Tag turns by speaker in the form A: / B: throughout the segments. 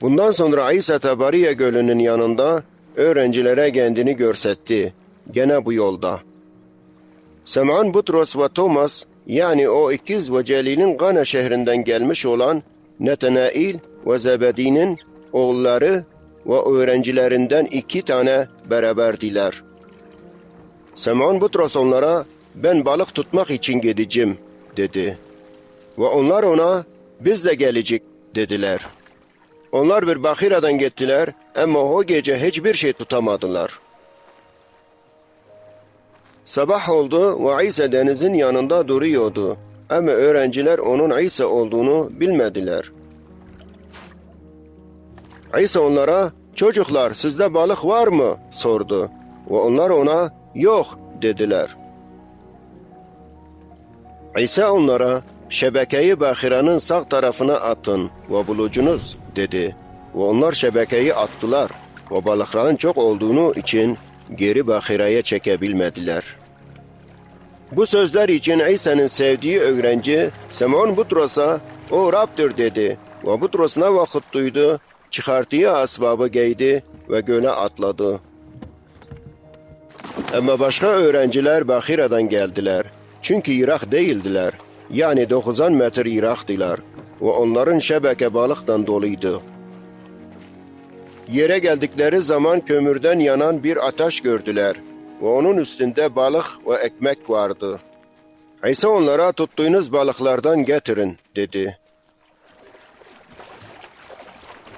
A: Bundan sonra İsa Tabariye Gölü'nün yanında öğrencilere kendini görsetti. Gene bu yolda. Sem'an, Butros ve Thomas, yani o ikiz ve Celil'in Gana şehrinden gelmiş olan Netenail ve Zebedi'nin oğulları ve öğrencilerinden 2 tane beraberdiler. Sem'an Butros onlara, "Ben balık tutmak için gideceğim," dedi. Ve onlar ona, "Biz de gelecek," dediler. Onlar bir bahiradan gittiler ama o gece hiçbir şey tutamadılar. Sabah oldu ve İsa denizin yanında duruyordu. Ama öğrenciler onun İsa olduğunu bilmediler. İsa onlara, "Çocuklar, sizde balık var mı?" sordu. Ve onlar ona, "Yok," dediler. İsa onlara, "Şebekeyi bahiranın sağ tarafına atın ve bulucunuz," dedi. Ve onlar şebekeyi attılar ve balıkların çok olduğunu için geri bahiraya çekebilmediler. Bu sözler için İsa'nın sevdiği öğrenci Simon Butros'a, "O Rab'dır," dedi. Ve Butros ne vakit duydu, çıkarttığı asbabı giydi ve göle atladı. Ama başka öğrenciler Bahira'dan geldiler. Çünkü Irak değildiler. Yani 90 metre Irak'tılar. Ve onların şebeke balıktan doluydu. Yere geldikleri zaman kömürden yanan bir ateş gördüler. Ve onun üstünde balık ve ekmek vardı. İsa onlara, "Tuttuğunuz balıklardan getirin," dedi.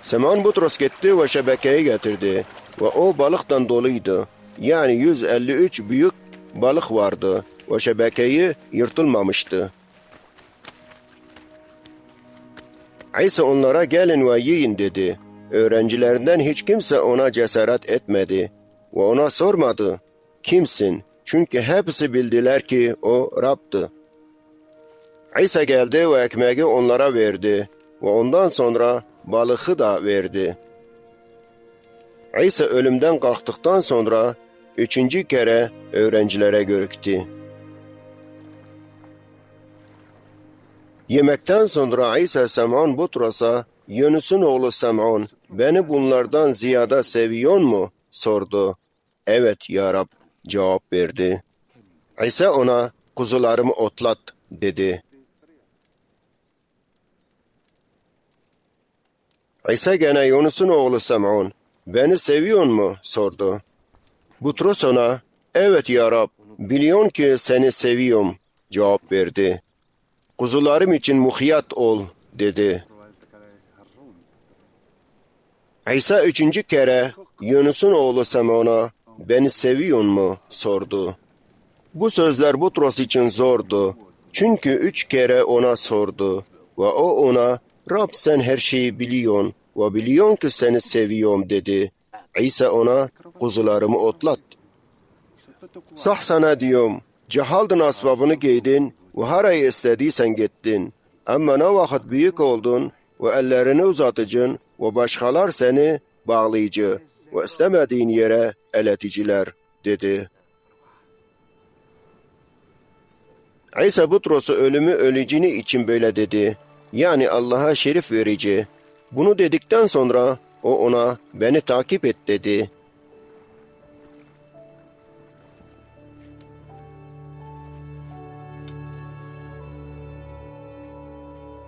A: Simon Butros gitti ve şebekeyi getirdi. Ve o balıktan doluydu. Yani 153 büyük balık vardı ve şebekeyi yırtılmamıştı. İsa onlara, "Gelin ve yiyin," dedi. Öğrencilerinden hiç kimse ona cesaret etmedi ve ona sormadı, "Kimsin?" Çünkü hepsi bildiler ki o Rab'dı. İsa geldi ve ekmeği onlara verdi ve ondan sonra balığı da verdi. İsa ölümden kalktıktan sonra 3. kere öğrencilere görüktü. Yemekten sonra İsa Simon Butros'a, "Yunus'un oğlu Simon, beni bunlardan ziyade seviyor mu?" sordu. "Evet ya Rab," cevap verdi. İsa ona, "Kuzularımı otlat," dedi. İsa gene, "Yunus'un oğlu Simon, beni seviyor mu?" sordu. Butros ona, "Evet ya Rab, biliyorsun ki seni seviyorum," cevap verdi. "Kuzularım için muhiyat ol," dedi. İsa 3. kere Yunus'un oğlu Simon'a, "Beni seviyor mu?" sordu. Bu sözler Butros için zordu. Çünkü 3 kere ona sordu. Ve o ona, "Rab, sen her şeyi biliyorsun ve biliyorsun ki seni seviyorum," dedi. İsa ona, "Kuzularımı otlat." "Sah sana diyorum, cehaldın asbabını giydin ve haraya istediysen gittin. Ama ne vakit büyük oldun ve ellerini uzatıcın ve başkalar seni bağlayıcı ve istemediğin yere eleticiler," dedi. İsa Butros'u ölümü öleceğini için böyle dedi. Yani Allah'a şerif verici. Bunu dedikten sonra o ona, "Beni takip et," dedi.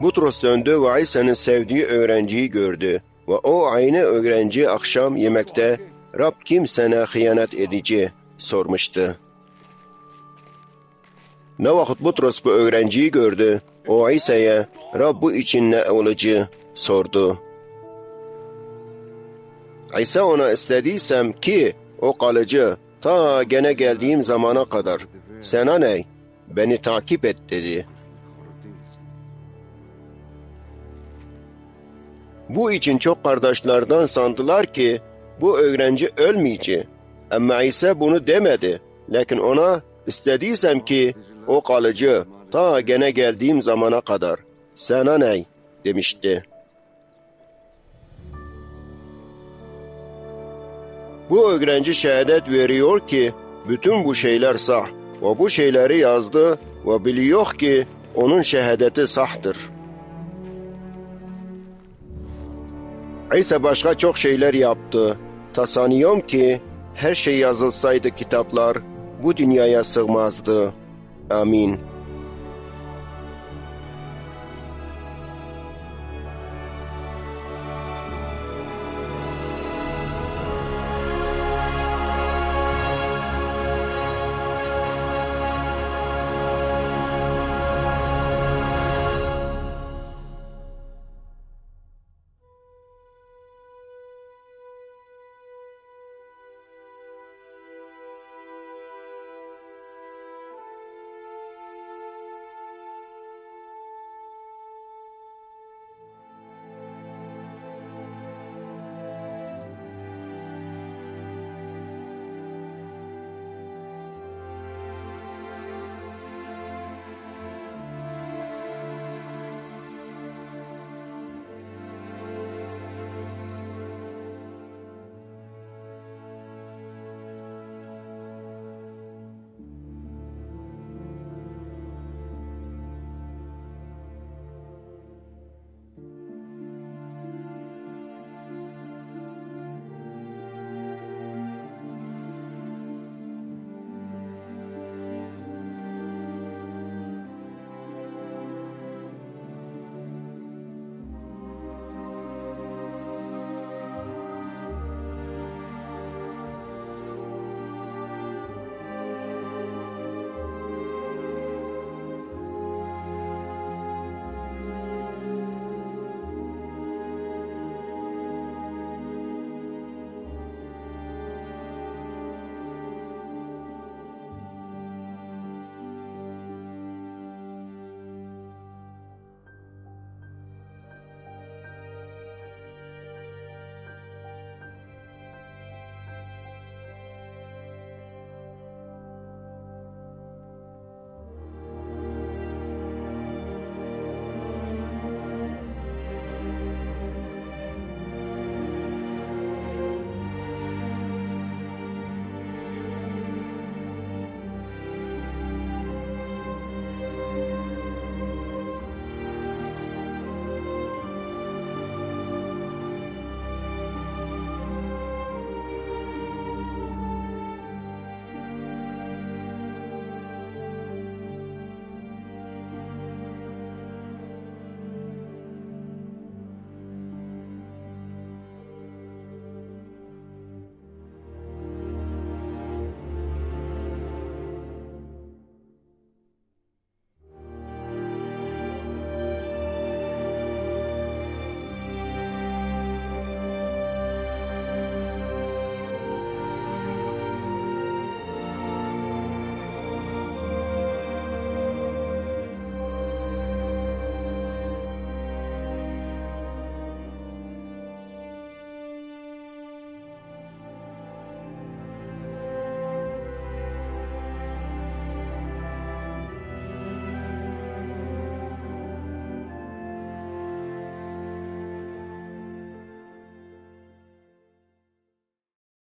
A: Butros döndü ve İsa'nın sevdiği öğrenciyi gördü. Ve o aynı öğrenci akşam yemekte, "Rab, kim sana hıyanet edici?" sormuştu. Ne vakit Butros bu öğrenciyi gördü, o İsa'ya, "Rab, bu için ne olacağı?" sordu. İsa ona, "İstediysem ki o kalıcı, ta gene geldiğim zamana kadar. Sana ne? Beni takip et," dedi. Bu için çok kardeşlerden sandılar ki bu öğrenci ölmeyecek. Ama İsa bunu demedi. Lakin ona, "İstediysem ki o kalıcı, ta gene geldiğim zamana kadar. Sana ne?" demişti. Bu öğrenci şehadet veriyor ki bütün bu şeyler sah ve bu şeyleri yazdı ve biliyor ki onun şehadeti sahtır. İsa başka çok şeyler yaptı. Sanıyorum ki her şey yazılsaydı kitaplar bu dünyaya sığmazdı. Amin.